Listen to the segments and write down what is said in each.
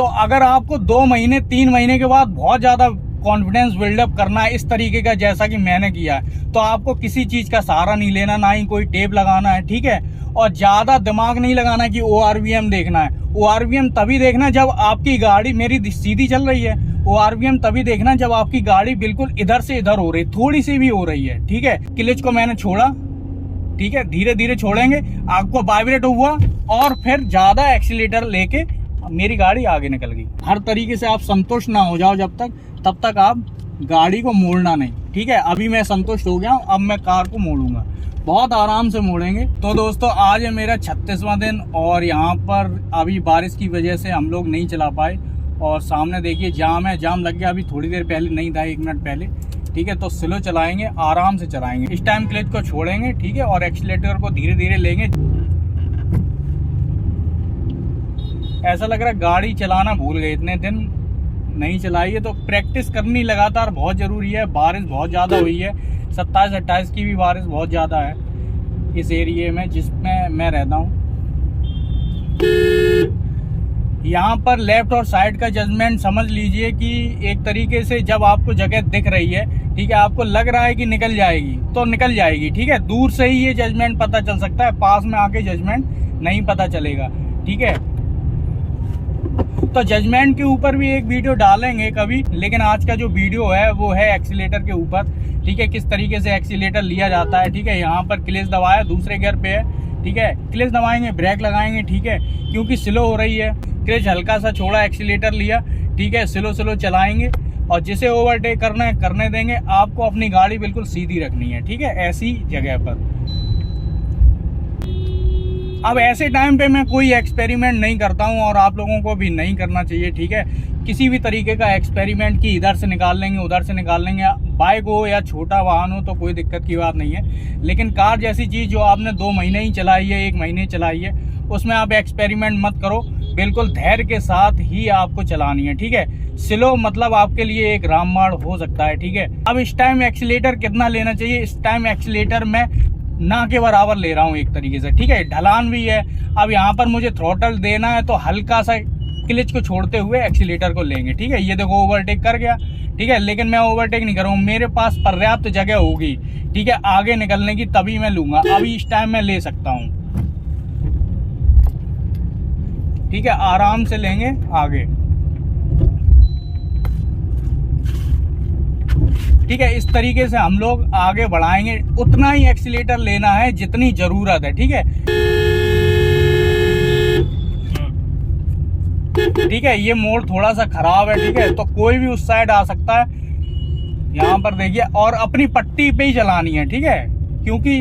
तो अगर आपको 2 महीने 3 महीने के बाद बहुत ज़्यादा कॉन्फिडेंस बिल्डअप करना है इस तरीके का जैसा कि मैंने किया है, तो आपको किसी चीज़ का सहारा नहीं लेना, ना ही कोई टेप लगाना है, ठीक है। और ज़्यादा दिमाग नहीं लगाना कि ORVM देखना है। ORVM तभी देखना जब आपकी गाड़ी मेरी सीधी चल रही है। ORVM तभी देखना जब आपकी गाड़ी बिल्कुल इधर से इधर हो रही, थोड़ी सी भी हो रही है, ठीक है। क्लच को मैंने छोड़ा, ठीक है, धीरे धीरे छोड़ेंगे, आपको वाइब्रेट हुआ और फिर ज़्यादा एक्सीलेटर लेके मेरी गाड़ी आगे निकल गई। हर तरीके से आप संतुष्ट ना हो जाओ तब तक आप गाड़ी को मोड़ना नहीं, ठीक है। अभी मैं संतुष्ट हो गया हूँ, अब मैं कार को मोड़ूंगा, बहुत आराम से मोड़ेंगे। तो दोस्तों आज है मेरा 36वां दिन और यहाँ पर अभी बारिश की वजह से हम लोग नहीं चला पाए और सामने देखिए जाम है, जाम लग गया। अभी थोड़ी देर पहले नहीं था, 1 मिनट पहले, ठीक है। तो स्लो चलाएंगे, आराम से चलाएंगे। इस टाइम क्लच को छोड़ेंगे, ठीक है, और एक्सीलेटर को धीरे धीरे लेंगे। ऐसा लग रहा है गाड़ी चलाना भूल गए, इतने दिन नहीं चलाई है। तो प्रैक्टिस करनी लगातार बहुत ज़रूरी है। बारिश बहुत ज़्यादा हुई है, 27-28 की भी बारिश बहुत ज़्यादा है इस एरिए में जिसमें मैं रहता हूँ। यहाँ पर लेफ्ट और साइड का जजमेंट समझ लीजिए कि एक तरीके से जब आपको जगह दिख रही है, ठीक है, आपको लग रहा है कि निकल जाएगी तो निकल जाएगी, ठीक है। दूर से ही ये जजमेंट पता चल सकता है, पास में आके जजमेंट नहीं पता चलेगा, ठीक है। तो जजमेंट के ऊपर भी एक वीडियो डालेंगे कभी, लेकिन आज का जो वीडियो है वो है एक्सीलेटर के ऊपर, ठीक है, किस तरीके से एक्सीलेटर लिया जाता है, ठीक है। यहाँ पर क्लच दबाया, दूसरे गियर पे है, ठीक है, क्लच दबाएंगे, ब्रेक लगाएंगे, ठीक है, क्योंकि स्लो हो रही है। क्लच हल्का सा छोड़ा, एक्सीलेटर लिया, ठीक है, स्लो चलाएंगे और जिसे ओवरटेक करना है करने देंगे। आपको अपनी गाड़ी बिल्कुल सीधी रखनी है, ठीक है, ऐसी जगह पर। अब ऐसे टाइम पे मैं कोई एक्सपेरिमेंट नहीं करता हूं और आप लोगों को भी नहीं करना चाहिए, ठीक है। किसी भी तरीके का एक्सपेरिमेंट की इधर से निकाल लेंगे उधर से निकाल लेंगे, बाइक हो या छोटा वाहन हो तो कोई दिक्कत की बात नहीं है। लेकिन कार जैसी चीज़ जो आपने 2 महीने ही चलाई है, 1 महीने चलाई है, उसमें आप एक्सपेरिमेंट मत करो। बिल्कुल धैर्य के साथ ही आपको चलानी है, ठीक है। स्लो मतलब आपके लिए एक रामबाण हो सकता है, ठीक है। अब इस टाइम एक्सीलेटर कितना लेना चाहिए? इस टाइम एक्सीलेटर में ना के बराबर ले रहा हूँ एक तरीके से, ठीक है। ढलान भी है, अब यहाँ पर मुझे थ्रोटल देना है तो हल्का सा क्लच को छोड़ते हुए एक्सीलेटर को लेंगे, ठीक है। ये देखो ओवरटेक कर गया, ठीक है, लेकिन मैं ओवरटेक नहीं कर रहा हूँ, मेरे पास पर्याप्त जगह होगी, ठीक है, आगे निकलने की, तभी मैं लूंगा। अभी इस टाइम मैं ले सकता हूँ, ठीक है, आराम से लेंगे आगे, ठीक है। इस तरीके से हम लोग आगे बढ़ाएंगे। उतना ही एक्सीलेटर लेना है जितनी जरूरत है, ठीक है, ठीक है। ये मोड़ थोड़ा सा खराब है, ठीक है, तो कोई भी उस साइड आ सकता है। यहाँ पर देखिए, और अपनी पट्टी पे ही चलानी है, ठीक है, क्योंकि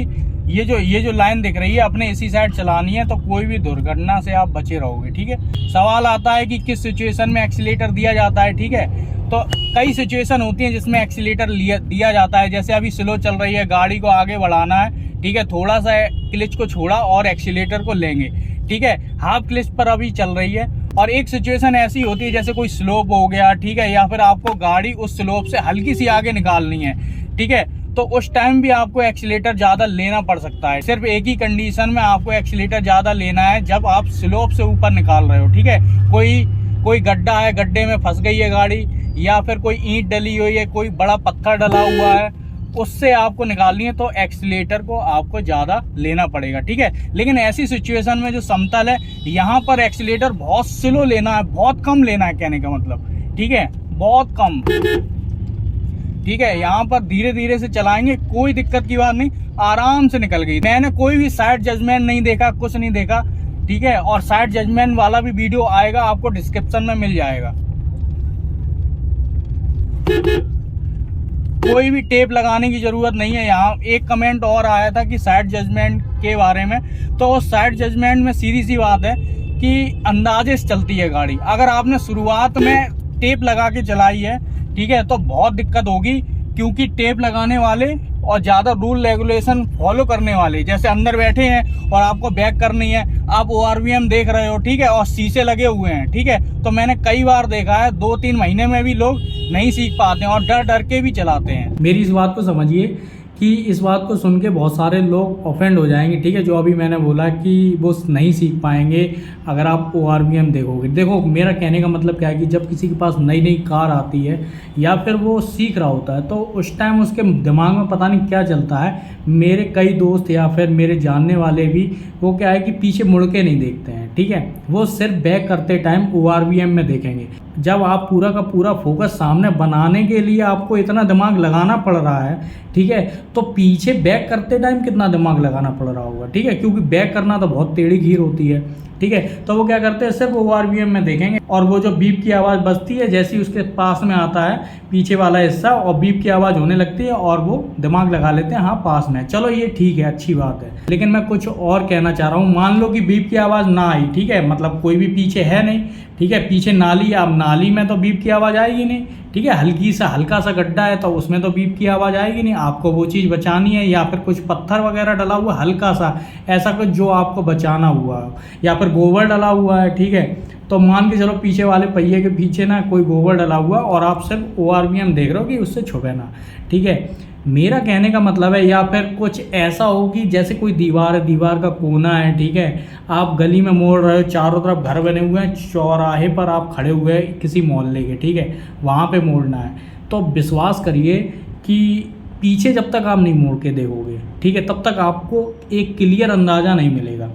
ये जो लाइन दिख रही है अपने इसी साइड चलानी है, तो कोई भी दुर्घटना से आप बचे रहोगे, ठीक है। सवाल आता है कि किस सिचुएशन में एक्सीलेटर दिया जाता है, ठीक है। तो कई सिचुएशन होती हैं जिसमें एक्सीलेटर दिया जाता है। जैसे अभी स्लो चल रही है, गाड़ी को आगे बढ़ाना है, ठीक है, थोड़ा सा क्लच को छोड़ा और एक्सीलेटर को लेंगे, ठीक है, हाफ क्लच पर अभी चल रही है। और एक सिचुएशन ऐसी होती है जैसे कोई स्लोप हो गया, ठीक है, या फिर आपको गाड़ी उस स्लोप से हल्की सी आगे निकालनी है, ठीक है, तो उस टाइम भी आपको एक्सीलेटर ज्यादा लेना पड़ सकता है। सिर्फ एक ही कंडीशन में आपको एक्सीलेटर ज्यादा लेना है, जब आप स्लोप से ऊपर निकाल रहे हो, ठीक है। कोई गड्ढा है, गड्ढे में फंस गई है गाड़ी, या फिर कोई ईंट डली हुई है, कोई बड़ा पत्थर डला हुआ है, उससे आपको निकालनी है, तो एक्सीलेटर को आपको ज्यादा लेना पड़ेगा, ठीक है। लेकिन ऐसी सिचुएशन में जो समतल है, यहाँ पर एक्सीलेटर बहुत स्लो लेना है, बहुत कम लेना है, कहने का मतलब, ठीक है, बहुत कम, ठीक है। यहाँ पर धीरे धीरे से चलाएंगे, कोई दिक्कत की बात नहीं, आराम से निकल गई। मैंने कोई भी साइड जजमेंट नहीं देखा, कुछ नहीं देखा, ठीक है। और साइड जजमेंट वाला भी वीडियो आएगा, आपको डिस्क्रिप्शन में मिल जाएगा। कोई भी टेप लगाने की जरूरत नहीं है। यहाँ एक कमेंट और आया था कि साइड जजमेंट के बारे में, तो साइड जजमेंट में सीधी सी बात है कि अंदाजे से चलती है गाड़ी। अगर आपने शुरुआत में टेप लगा के चलाई है, ठीक है, तो बहुत दिक्कत होगी, क्योंकि टेप लगाने वाले और ज्यादा रूल रेगुलेशन फॉलो करने वाले, जैसे अंदर बैठे हैं और आपको बैक करनी है, आप ORVM देख रहे हो, ठीक है, और शीशे लगे हुए हैं, ठीक है, तो मैंने कई बार देखा है 2-3 महीने में भी लोग नहीं सीख पाते हैं और डर डर के भी चलाते हैं। मेरी इस बात को समझिए कि इस बात को सुन के बहुत सारे लोग ऑफेंड हो जाएंगे, ठीक है, जो अभी मैंने बोला कि वो नहीं सीख पाएंगे अगर आप ORVM देखोगे। देखो मेरा कहने का मतलब क्या है कि जब किसी के पास नई नई कार आती है या फिर वो सीख रहा होता है तो उस टाइम उसके दिमाग में पता नहीं क्या चलता है। मेरे कई दोस्त या फिर मेरे जानने वाले भी, वो क्या है कि पीछे मुड़ के नहीं देखते हैं, ठीक है, वो सिर्फ बैक करते टाइम ORVM में देखेंगे। जब आप पूरा का पूरा फोकस सामने बनाने के लिए आपको इतना दिमाग लगाना पड़ रहा है, ठीक है, तो पीछे बैक करते टाइम कितना दिमाग लगाना पड़ रहा होगा, ठीक है, क्योंकि बैक करना तो बहुत टेढ़ी खीर होती है, ठीक है। तो वो क्या करते हैं, सिर्फ ORVM में देखेंगे और वो जो बीप की आवाज़ बजती है जैसे ही उसके पास में आता है पीछे वाला हिस्सा और बीप की आवाज़ होने लगती है और वो दिमाग लगा लेते हैं हाँ पास में। चलो ये ठीक है, अच्छी बात है, लेकिन मैं कुछ और कहना चाह रहा हूँ। मान लो कि बीप की आवाज़ ना आई, ठीक है, मतलब कोई भी पीछे है नहीं, ठीक है, पीछे नाली, अब नाली में तो बीप की आवाज़ आएगी नहीं, ठीक है, हल्का सा गड्ढा है तो उसमें तो बीप की आवाज़ आएगी नहीं। आपको वो चीज़ बचानी है या फिर कुछ पत्थर वगैरह डला हुआ हल्का सा, ऐसा कुछ जो आपको बचाना हुआ, या फिर गोबर डला हुआ है, ठीक है, तो मान के चलो पीछे वाले पहिए के पीछे ना कोई गोबर डला हुआ और आप सिर्फ ORVM देख रहे हो कि उससे छुपे ना, ठीक है। मेरा कहने का मतलब है, या फिर कुछ ऐसा हो कि जैसे कोई दीवार है, दीवार का कोना है, ठीक है, आप गली में मोड़ रहे हो, चारों तरफ घर बने हुए हैं, चौराहे पर आप खड़े हुए हैं किसी मोहल्ले के, ठीक है, वहाँ पे मोड़ना है, तो विश्वास करिए कि पीछे जब तक आप नहीं मोड़ के देखोगे, ठीक है, तब तक आपको एक क्लियर अंदाज़ा नहीं मिलेगा,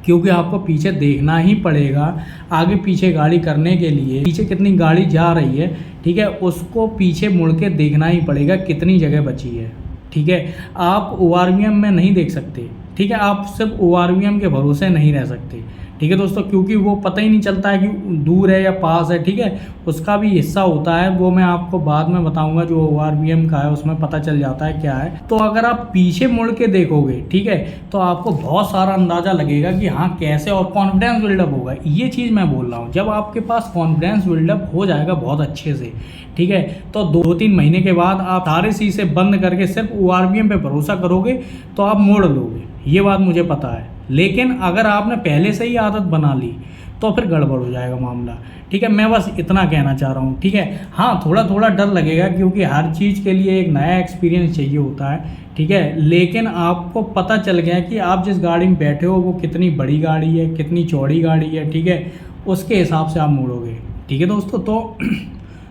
क्योंकि आपको पीछे देखना ही पड़ेगा। आगे पीछे गाड़ी करने के लिए पीछे कितनी गाड़ी जा रही है, ठीक है, उसको पीछे मुड़ के देखना ही पड़ेगा कितनी जगह बची है, ठीक है। आप ORVM में नहीं देख सकते, ठीक है, आप सिर्फ ORVM के भरोसे नहीं रह सकते, ठीक है दोस्तों, क्योंकि वो पता ही नहीं चलता है कि दूर है या पास है, ठीक है, उसका भी हिस्सा होता है, वो मैं आपको बाद में बताऊंगा, जो ORVM का है उसमें पता चल जाता है क्या है। तो अगर आप पीछे मुड़ के देखोगे, ठीक है, तो आपको बहुत सारा अंदाज़ा लगेगा कि हाँ कैसे, और कॉन्फिडेंस बिल्डअप होगा। ये चीज़ मैं बोल रहा हूँ, जब आपके पास कॉन्फिडेंस बिल्डअप हो जाएगा बहुत अच्छे से, ठीक है, तो 2-3 महीने के बाद आप सारे शीशे बंद करके सिर्फ ORVM पे भरोसा करोगे तो आप मोड़ लोगे, ये बात मुझे पता है। लेकिन अगर आपने पहले से ही आदत बना ली तो फिर गड़बड़ हो जाएगा मामला, ठीक है, मैं बस इतना कहना चाह रहा हूँ, ठीक है। हाँ थोड़ा थोड़ा डर लगेगा क्योंकि हर चीज़ के लिए एक नया एक्सपीरियंस चाहिए होता है, ठीक है, लेकिन आपको पता चल गया कि आप जिस गाड़ी में बैठे हो वो कितनी बड़ी गाड़ी है, कितनी चौड़ी गाड़ी है, ठीक है, उसके हिसाब से आप मोड़ोगे, ठीक है दोस्तों।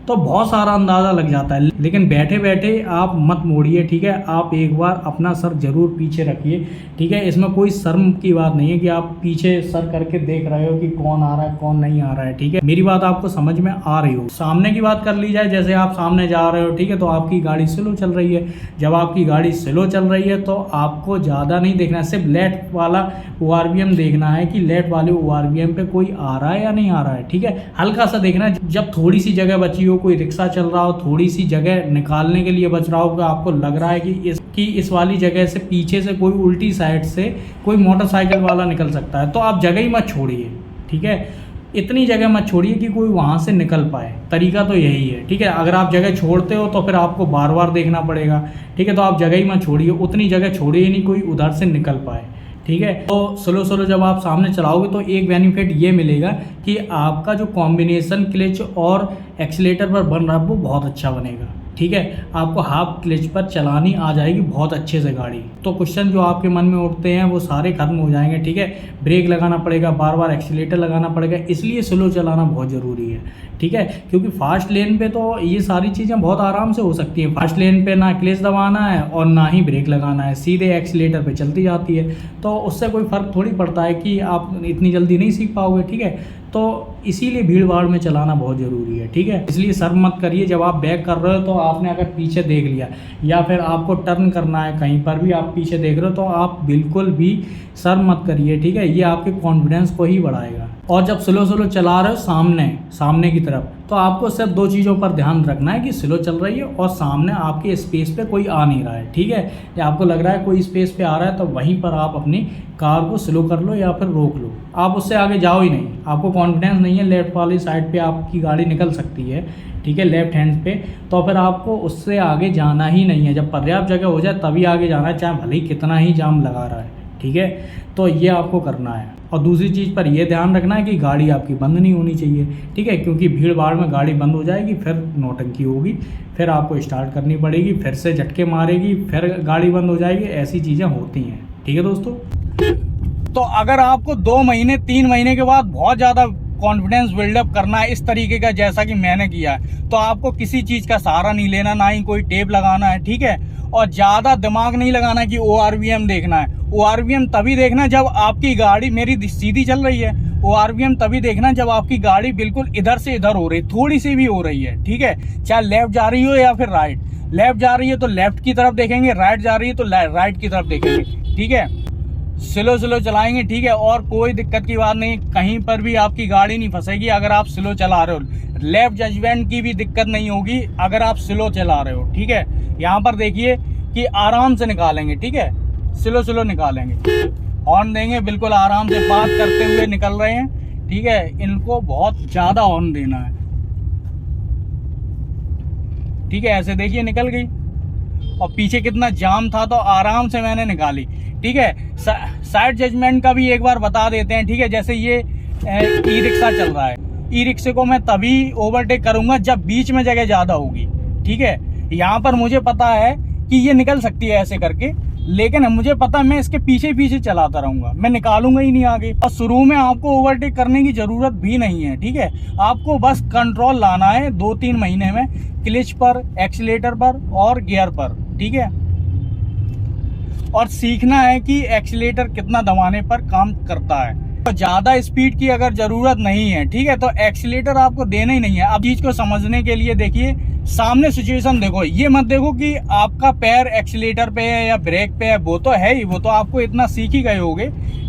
तो बहुत सारा अंदाज़ा लग जाता है, लेकिन बैठे बैठे आप मत मोड़िए, ठीक है, आप एक बार अपना सर जरूर पीछे रखिए, ठीक है, इसमें कोई शर्म की बात नहीं है कि आप पीछे सर करके देख रहे हो कि कौन आ रहा है कौन नहीं आ रहा है, ठीक है, मेरी बात आपको समझ में आ रही हो। सामने की बात कर ली जाए, जैसे आप सामने जा रहे हो, ठीक है, तो आपकी गाड़ी स्लो चल रही है, जब आपकी गाड़ी स्लो चल रही है तो आपको ज़्यादा नहीं देखना है, सिर्फ लेफ्ट वाला ORVM देखना है कि लेफ्ट वाले ORVM पे कोई आ रहा है या नहीं आ रहा है, ठीक है, हल्का सा देखना है। जब थोड़ी सी जगह बची हो, कोई रिक्शा चल रहा हो, थोड़ी सी जगह निकालने के लिए बच रहा हो, आपको लग रहा है कि इस वाली जगह से पीछे से कोई उल्टी साइड से कोई मोटरसाइकिल वाला निकल सकता है, तो आप जगह ही मत छोड़िए, ठीक है, इतनी जगह मत छोड़िए कि कोई वहाँ से निकल पाए। तरीका तो यही है, ठीक है, अगर आप जगह छोड़ते हो तो फिर आपको बार बार देखना पड़ेगा, ठीक है, तो आप जगह ही मत छोड़िए, उतनी जगह छोड़िए नहीं कोई उधर से निकल पाए, ठीक है। तो स्लो जब आप सामने चलाओगे तो एक बेनिफिट ये मिलेगा कि आपका जो कॉम्बिनेशन क्लच और एक्सीलेटर पर बन रहा है वो बहुत अच्छा बनेगा, ठीक है, आपको हाफ क्लच पर चलानी आ जाएगी बहुत अच्छे से गाड़ी। तो क्वेश्चन जो आपके मन में उठते हैं वो सारे खत्म हो जाएंगे, ठीक है, ब्रेक लगाना पड़ेगा, बार बार एक्सीलेटर लगाना पड़ेगा, इसलिए स्लो चलाना बहुत ज़रूरी है, ठीक है, क्योंकि फास्ट लेन पे तो ये सारी चीज़ें बहुत आराम से हो सकती हैं। फास्ट लेन पे ना क्लच दबाना है और ना ही ब्रेक लगाना है, सीधे एक्सीलेटर पे चलती जाती है, तो उससे कोई फ़र्क थोड़ी पड़ता है कि आप इतनी जल्दी नहीं सीख पाओगे, ठीक है, तो इसीलिए भीड़ भाड़ में चलाना बहुत ज़रूरी है, ठीक है, इसलिए शर्म मत करिए। जब आप बैक कर रहे हो तो आपने अगर पीछे देख लिया या फिर आपको टर्न करना है कहीं पर भी आप पीछे देख रहे हो तो आप बिल्कुल भी शर्म मत करिए, ठीक है, ये आपके कॉन्फिडेंस को ही बढ़ाएगा। और जब स्लो चला रहे हो सामने की तरफ, तो आपको सिर्फ 2 चीज़ों पर ध्यान रखना है कि स्लो चल रही है और सामने आपके स्पेस पे कोई आ नहीं रहा है, ठीक है, या आपको लग रहा है कोई स्पेस पे आ रहा है तो वहीं पर आप अपनी कार को स्लो कर लो या फिर रोक लो, आप उससे आगे जाओ ही नहीं। आपको कॉन्फिडेंस नहीं है लेफ्ट वाली साइड पे आपकी गाड़ी निकल सकती है, ठीक है, लेफ्ट हैंड पे, तो फिर आपको उससे आगे जाना ही नहीं है। जब पर्याप्त जगह हो जाए तभी आगे जाना है, चाहे भले ही कितना ही जाम लगा रहा है, ठीक है। तो ये आपको करना है। और दूसरी चीज़ पर यह ध्यान रखना है कि गाड़ी आपकी बंद नहीं होनी चाहिए, ठीक है, क्योंकि भीड़ भाड़ में गाड़ी बंद हो जाएगी, फिर नौटंकी होगी, फिर आपको स्टार्ट करनी पड़ेगी, फिर से झटके मारेगी, फिर गाड़ी बंद हो जाएगी, ऐसी चीज़ें होती हैं, ठीक है दोस्तों। तो अगर आपको 2 महीने 3 महीने के बाद बहुत ज़्यादा कॉन्फिडेंस बिल्डअप करना है इस तरीके का जैसा कि मैंने किया है, तो आपको किसी चीज़ का सहारा नहीं लेना, ना ही कोई टेप लगाना है, ठीक है। और ज़्यादा दिमाग नहीं लगाना कि ORVM देखना है। ORVM तभी देखना जब आपकी गाड़ी मेरी सीधी चल रही है। ORVM तभी देखना जब आपकी गाड़ी बिल्कुल इधर से इधर हो रही, थोड़ी सी भी हो रही है, ठीक है, चाहे लेफ्ट जा रही हो या फिर राइट। लेफ्ट जा रही है तो लेफ्ट की तरफ देखेंगे, राइट जा रही है तो राइट की तरफ देखेंगे, ठीक है। स्लो चलाएंगे, ठीक है। और कोई दिक्कत की बात नहीं, कहीं पर भी आपकी गाड़ी नहीं फंसेगी अगर आप स्लो चला रहे हो। लेफ्ट जजमेंट की भी दिक्कत नहीं होगी अगर आप स्लो चला रहे हो, ठीक है। यहाँ पर देखिए कि आराम से निकालेंगे, ठीक है, स्लो निकालेंगे, हॉर्न देंगे, बिल्कुल आराम से बात करते हुए निकल रहे हैं, ठीक है। इनको बहुत ज़्यादा हॉर्न देना है, ठीक है। ऐसे देखिए निकल गई, और पीछे कितना जाम था तो आराम से मैंने निकाली, ठीक है। साइड जजमेंट का भी एक बार बता देते हैं, ठीक है। जैसे ये ई रिक्शा चल रहा है, ई रिक्शे को मैं तभी ओवरटेक करूंगा जब बीच में जगह ज़्यादा होगी, ठीक है। यहाँ पर मुझे पता है कि ये निकल सकती है ऐसे करके, लेकिन मुझे पता है मैं इसके पीछे चलाता रहूंगा, मैं निकालूंगा ही नहीं आगे। और शुरू में आपको ओवरटेक करने की जरूरत भी नहीं है, ठीक है। आपको बस कंट्रोल लाना है 2-3 महीने में, क्लच पर, एक्सीलेटर पर और गियर पर, ठीक है। और सीखना है कि एक्सीलेटर कितना दबाने पर काम करता है। तो ज्यादा स्पीड की अगर जरूरत नहीं है, ठीक है, तो एक्सीलेटर आपको देना ही नहीं है। अब चीज को समझने के लिए देखिए, सामने सिचुएशन देखो, ये मत देखो कि आपका पैर एक्सीलेटर पे है या ब्रेक पे है, वो तो है ही, वो तो आपको इतना सीख ही गए होगे,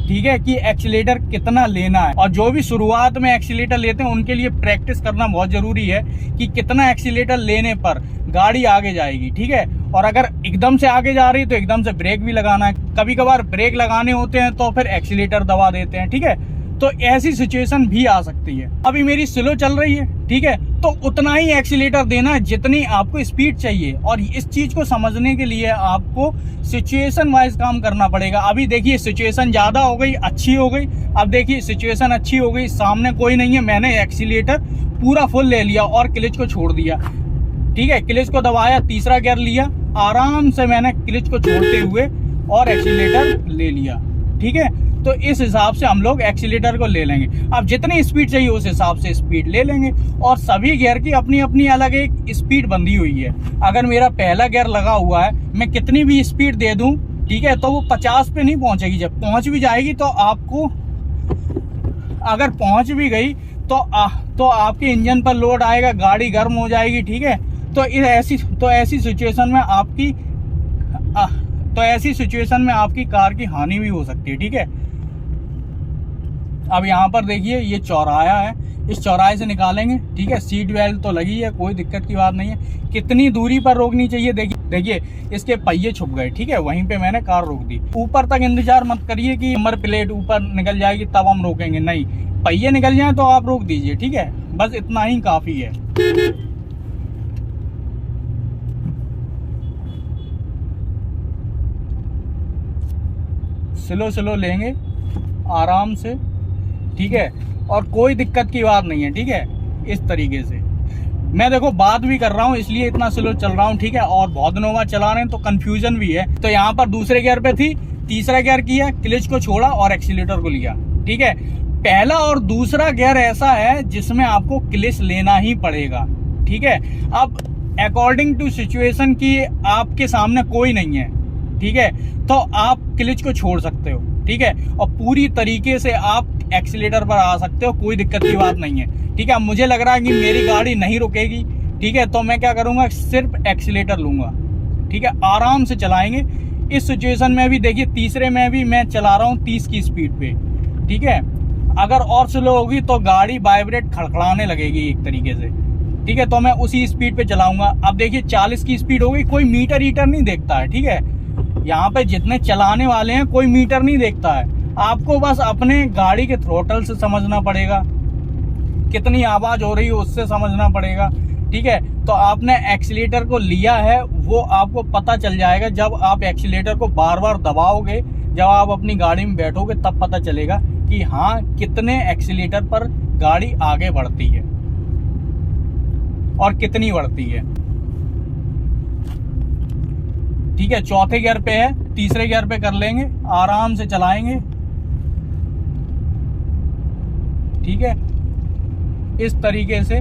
ठीक है, कि एक्सीलेटर कितना लेना है। और जो भी शुरुआत में एक्सीलेटर लेते हैं उनके लिए प्रैक्टिस करना बहुत जरूरी है कि कितना एक्सीलेटर लेने पर गाड़ी आगे जाएगी, ठीक है। और अगर एकदम से आगे जा रही है तो एकदम से ब्रेक भी लगाना है, कभी कभार ब्रेक लगाने होते हैं तो फिर एक्सीलेटर दबा देते हैं, ठीक है। तो ऐसी सिचुएशन भी आ सकती है। अभी मेरी स्लो चल रही है, ठीक है, तो उतना ही एक्सीलेटर देना है जितनी आपको स्पीड चाहिए। और इस चीज को समझने के लिए आपको सिचुएशन वाइज काम करना पड़ेगा। अभी देखिए सिचुएशन ज्यादा हो गई, अच्छी हो गई। अब देखिए सिचुएशन अच्छी हो गई, सामने कोई नहीं है, मैंने एक्सीलेटर पूरा फुल ले लिया और क्लच को छोड़ दिया, ठीक है। क्लच को दबाया, तीसरा गियर लिया, आराम से मैंने क्लच को छोड़ते हुए और एक्सीलेटर ले लिया, ठीक है। तो इस हिसाब से हम लोग एक्सीलेटर को ले लेंगे। अब जितनी स्पीड चाहिए उस हिसाब से स्पीड ले लेंगे। और सभी गियर की अपनी अपनी अलग एक स्पीड बंधी हुई है। अगर मेरा पहला गियर लगा हुआ है, मैं कितनी भी स्पीड दे दूं, ठीक है, तो वो 50 पे नहीं पहुंचेगी। जब पहुंच भी जाएगी तो आपको, अगर पहुंच भी गई तो आपके इंजन पर लोड आएगा, गाड़ी गर्म हो जाएगी, ठीक है। तो ऐसी सिचुएशन में आपकी कार की हानि भी हो सकती है, ठीक है। अब यहाँ पर देखिए ये चौराहा है, इस चौराहे से निकालेंगे, ठीक है। सीट बेल्ट तो लगी है, कोई दिक्कत की बात नहीं है। कितनी दूरी पर रोकनी चाहिए, देखिए इसके पहिए छुप गए, ठीक है, वहीं पे मैंने कार रोक दी। ऊपर तक इंतजार मत करिए कि नंबर प्लेट ऊपर निकल जाएगी तब हम रोकेंगे, नहीं, पहिए निकल जाए तो आप रोक दीजिए, ठीक है, बस इतना ही काफी है। स्लो लेंगे आराम से, ठीक है। और कोई दिक्कत की बात नहीं है, ठीक है। इस तरीके से मैं देखो बात भी कर रहा हूँ इसलिए इतना स्लो चल रहा हूँ, ठीक है। और बहुत दिनों बाद चला रहे हैं तो कंफ्यूजन भी है। तो यहाँ पर दूसरे गियर पे थी, तीसरा गियर किया, क्लच को छोड़ा और एक्सीलेटर को लिया, ठीक है। पहला और दूसरा गियर ऐसा है जिसमें आपको क्लच लेना ही पड़ेगा, ठीक है। अब अकॉर्डिंग टू सिचुएशन की आपके सामने कोई नहीं है, ठीक है, तो आप क्लच को छोड़ सकते हो, ठीक है। और पूरी तरीके से आप एक्सीलेटर पर आ सकते हो, कोई दिक्कत की बात नहीं है, ठीक है। मुझे लग रहा है कि मेरी गाड़ी नहीं रुकेगी, ठीक है, तो मैं क्या करूंगा, सिर्फ एक्सीलेटर लूंगा, ठीक है। आराम से चलाएंगे। इस सिचुएशन में भी देखिए, तीसरे में भी मैं चला रहा हूँ 30 की स्पीड पे, ठीक है। अगर और स्लो होगी तो गाड़ी वाइब्रेट खड़खड़ाने लगेगी एक तरीके से, ठीक है, तो मैं उसी स्पीड पे चलाऊंगा। अब देखिए 40 की स्पीड हो गई, कोई मीटर ईटर नहीं देखता है, ठीक है। यहाँ पे जितने चलाने वाले हैं कोई मीटर नहीं देखता है। आपको बस अपने गाड़ी के थ्रोटल से समझना पड़ेगा, कितनी आवाज हो रही है उससे समझना पड़ेगा, ठीक है। तो आपने एक्सीलेटर को लिया है वो आपको पता चल जाएगा जब आप एक्सीलेटर को बार बार दबाओगे, जब आप अपनी गाड़ी में बैठोगे तब पता चलेगा कि हाँ कितने एक्सीलेटर पर गाड़ी आगे बढ़ती है और कितनी बढ़ती है। ठीक है, चौथे गियर पे है, तीसरे गियर पे कर लेंगे, आराम से चलाएंगे। ठीक है, इस तरीके से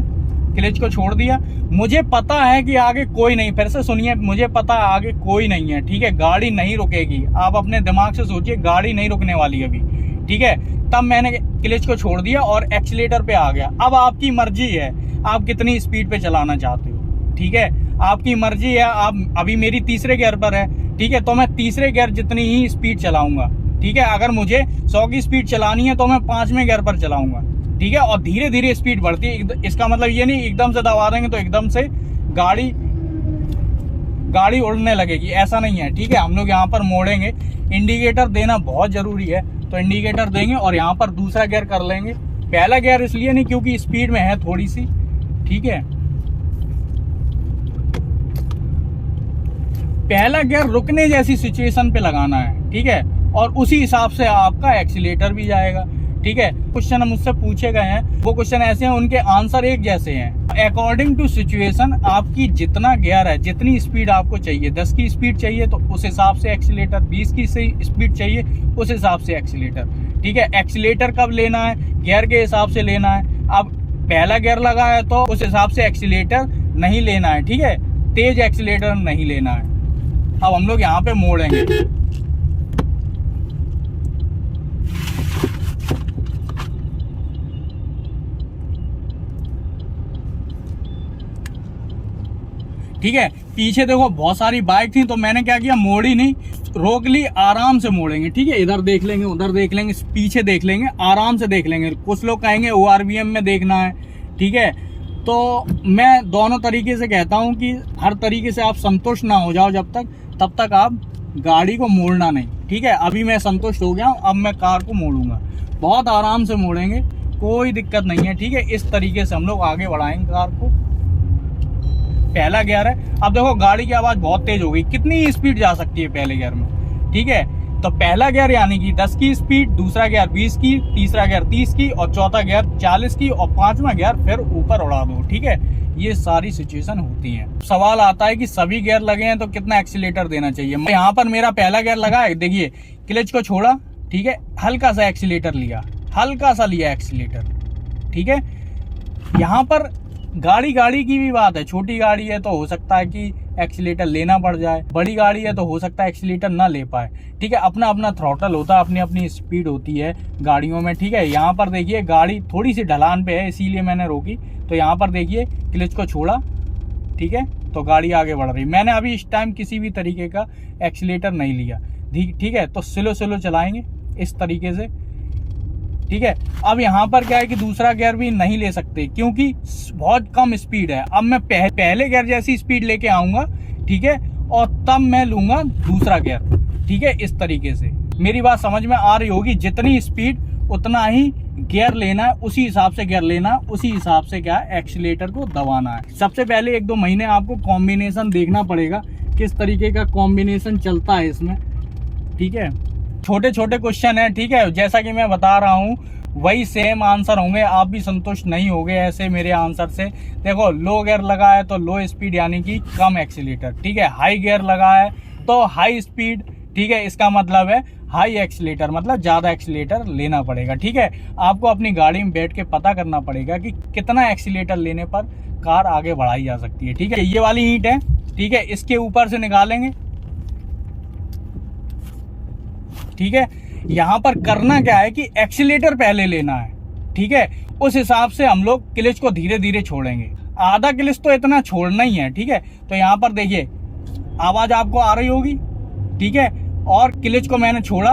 क्लच को छोड़ दिया। मुझे पता है कि आगे कोई नहीं, फिर से सुनिए, मुझे पता है आगे कोई नहीं है। ठीक है, गाड़ी नहीं रुकेगी। आप अपने दिमाग से सोचिए, गाड़ी नहीं रुकने वाली अभी। ठीक है, तब मैंने क्लच को छोड़ दिया और एक्सीलेटर पे आ गया। अब आपकी मर्जी है आप कितनी स्पीड पे चलाना चाहते हो। ठीक है, आपकी मर्जी है। आप अभी मेरी तीसरे गियर पर है। ठीक है, तो मैं तीसरे गियर जितनी ही स्पीड चलाऊंगा। ठीक है, अगर मुझे 100 की स्पीड चलानी है तो मैं 5वें गियर पर चलाऊंगा। ठीक है, और धीरे धीरे स्पीड बढ़ती है। इसका मतलब ये नहीं एकदम से दबा देंगे तो एकदम से गाड़ी उड़ने लगेगी, ऐसा नहीं है। ठीक है, हम लोग यहाँ पर मोड़ेंगे। इंडिकेटर देना बहुत जरूरी है, तो इंडिकेटर देंगे और यहाँ पर दूसरा गियर कर लेंगे। पहला गियर इसलिए नहीं क्योंकि स्पीड में है थोड़ी सी। ठीक है, पहला गियर रुकने जैसी सिचुएशन पे लगाना है। ठीक है, और उसी हिसाब से आपका एक्सीलेटर भी जाएगा। ठीक है, क्वेश्चन मुझसे पूछे गए हैं, वो क्वेश्चन ऐसे हैं, उनके आंसर एक जैसे हैं। अकॉर्डिंग टू सिचुएशन आपकी जितना गियर है, जितनी स्पीड आपको चाहिए, 10 की स्पीड चाहिए तो उस हिसाब से एक्सीलेटर, 20 की स्पीड चाहिए उस हिसाब से एक्सीलेटर। ठीक है, एक्सीलेटर कब लेना है, गियर के हिसाब से लेना है। अब पहला गियर लगा है तो उस हिसाब से एक्सीलेटर नहीं लेना है। ठीक है, तेज एक्सीलेटर नहीं लेना है। अब हम लोग यहाँ पे मोड़ेंगे। ठीक है, पीछे देखो बहुत सारी बाइक थी तो मैंने क्या किया, मोड़ी नहीं, रोक ली, आराम से मोड़ेंगे। ठीक है, इधर देख लेंगे, उधर देख लेंगे, पीछे देख लेंगे, आराम से देख लेंगे। कुछ लोग कहेंगे ORVM में देखना है। ठीक है, तो मैं दोनों तरीके से कहता हूं कि हर तरीके से आप संतुष्ट ना हो जाओ तब तक आप गाड़ी को मोड़ना नहीं। ठीक है, अभी मैं संतुष्ट हो गया हूं, अब मैं कार को मोड़ूंगा। बहुत आराम से मोड़ेंगे, कोई दिक्कत नहीं है। ठीक है, इस तरीके से हम लोग आगे बढ़ाएंगे कार को। पहला गियर है। अब देखो गाड़ी की आवाज बहुत तेज हो गई, कितनी स्पीड जा सकती है पहले गियर में। ठीक है, तो पहला गियर यानी कि 10 की स्पीड, दूसरा गियर 20 की, तीसरा गियर 30 की और चौथा गियर 40 की और 5वां गियर फिर ऊपर उड़ा दो। ठीक है, ये सारी सिचुएशन होती है। सवाल आता है कि सभी गियर लगे हैं तो कितना एक्सीलेटर देना चाहिए। यहाँ पर मेरा पहला गियर लगा है, देखिए क्लच को छोड़ा। ठीक है, हल्का सा एक्सीलेटर लिया, हल्का सा लिया एक्सीलेटर। ठीक है, यहाँ पर गाड़ी की भी बात है। छोटी गाड़ी है तो हो सकता है कि एक्सीलेटर लेना पड़ जाए, बड़ी गाड़ी है तो हो सकता है एक्सीलेटर ना ले पाए। ठीक है, अपना अपना थ्रॉटल होता है, अपनी अपनी स्पीड होती है गाड़ियों में। ठीक है, यहाँ पर देखिए गाड़ी थोड़ी सी ढलान पे है इसीलिए मैंने रोकी। तो यहाँ पर देखिए क्लच को छोड़ा। ठीक है, तो गाड़ी आगे बढ़ रही। मैंने अभी इस टाइम किसी भी तरीके का एक्सीलेटर नहीं लिया। ठीक है, तो स्लो स्लो चलाएंगे इस तरीके से। ठीक है, अब यहाँ पर क्या है कि दूसरा गियर भी नहीं ले सकते क्योंकि बहुत कम स्पीड है। अब मैं पहले गियर जैसी स्पीड लेके आऊंगा। ठीक है, और तब मैं लूंगा दूसरा गियर। ठीक है, इस तरीके से मेरी बात समझ में आ रही होगी। जितनी स्पीड उतना ही गियर लेना है, उसी हिसाब से गियर लेना है, उसी हिसाब से क्या है एक्सीलेटर को दबाना है। सबसे पहले 1-2 महीने आपको कॉम्बिनेशन देखना पड़ेगा, किस तरीके का कॉम्बिनेशन चलता है इसमें। ठीक है, छोटे छोटे क्वेश्चन है। ठीक है, जैसा कि मैं बता रहा हूँ वही सेम आंसर होंगे, आप भी संतुष्ट नहीं होगे ऐसे मेरे आंसर से। देखो लो गियर लगा है तो लो स्पीड यानी कि कम एक्सीलेटर। ठीक है, हाई गियर लगा है तो हाई स्पीड। ठीक है, इसका मतलब है हाई एक्सीलेटर, मतलब ज्यादा एक्सीलेटर लेना पड़ेगा। ठीक है, आपको अपनी गाड़ी में बैठ के पता करना पड़ेगा कि कितना एक्सीलेटर लेने पर कार आगे बढ़ाई जा सकती है। ठीक है, ये वाली ईंट है। ठीक है, इसके ऊपर से निकालेंगे। ठीक है, यहां पर करना क्या है कि एक्सीलेटर पहले लेना है। ठीक है, उस हिसाब से हम लोग क्लच को धीरे धीरे छोड़ेंगे। आधा क्लच तो इतना छोड़ना ही है। ठीक है, तो यहां पर देखिए आवाज आपको आ रही होगी। ठीक है, और क्लच को मैंने छोड़ा।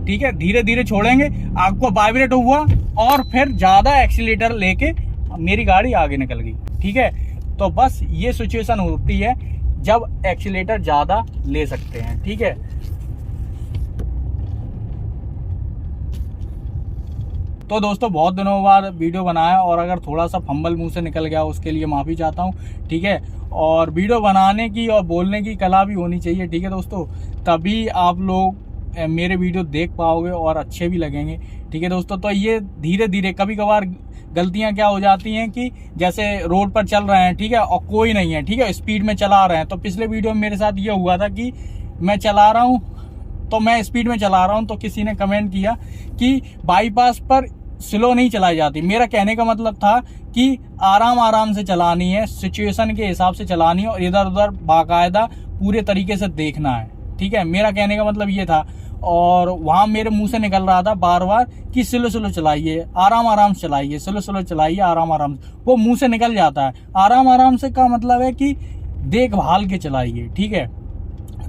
ठीक है, धीरे धीरे छोड़ेंगे, आपको वाइब्रेट हुआ और फिर ज्यादा एक्सीलेटर लेके मेरी गाड़ी आगे निकल गई। ठीक है, तो बस ये सिचुएशन होती है जब एक्सीलेटर ज्यादा ले सकते हैं। ठीक है, तो दोस्तों बहुत दिनों बाद वीडियो बनाया और अगर थोड़ा सा फंबल मुंह से निकल गया उसके लिए माफ़ी चाहता हूँ। ठीक है, और वीडियो बनाने की और बोलने की कला भी होनी चाहिए। ठीक है दोस्तों, तभी आप लोग मेरे वीडियो देख पाओगे और अच्छे भी लगेंगे, ठीक है दोस्तों। तो ये धीरे धीरे, कभी कभार गलतियां क्या हो जाती हैं कि जैसे रोड पर चल रहे हैं, ठीक है, और कोई नहीं है, ठीक है, स्पीड में चला रहे हैं। तो पिछले वीडियो में मेरे साथ ये हुआ था कि मैं चला रहा हूँ, तो मैं स्पीड में चला रहा हूँ, तो किसी ने कमेंट किया कि बाईपास पर स्लो नहीं चलाई जाती। मेरा कहने का मतलब था कि आराम आराम से चलानी है, सिचुएशन के हिसाब से चलानी है, और इधर उधर बाकायदा पूरे तरीके से देखना है, ठीक है। मेरा कहने का मतलब ये था, और वहां मेरे मुंह से निकल रहा था बार बार कि स्लो स्लो चलाइए, आराम आराम से चलाइए, स्लो स्लो चलाइए, आराम आराम से। वो मुंह से निकल जाता है। आराम आराम से का मतलब है कि देखभाल के चलाइए, ठीक है।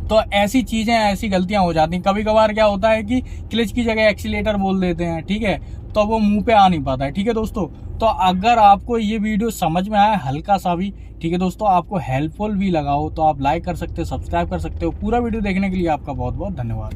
तो ऐसी चीजें, ऐसी गलतियां हो जाती हैं। कभी कभार क्या होता है कि क्लच की जगह एक्सीलेटर बोल देते हैं, ठीक है, तो वो मुंह पे आ नहीं पाता है, ठीक है दोस्तों। तो अगर आपको ये वीडियो समझ में आया हल्का सा भी, ठीक है दोस्तों, आपको हेल्पफुल भी लगा हो, तो आप लाइक कर सकते हो, सब्सक्राइब कर सकते हो। पूरा वीडियो देखने के लिए आपका बहुत बहुत धन्यवाद।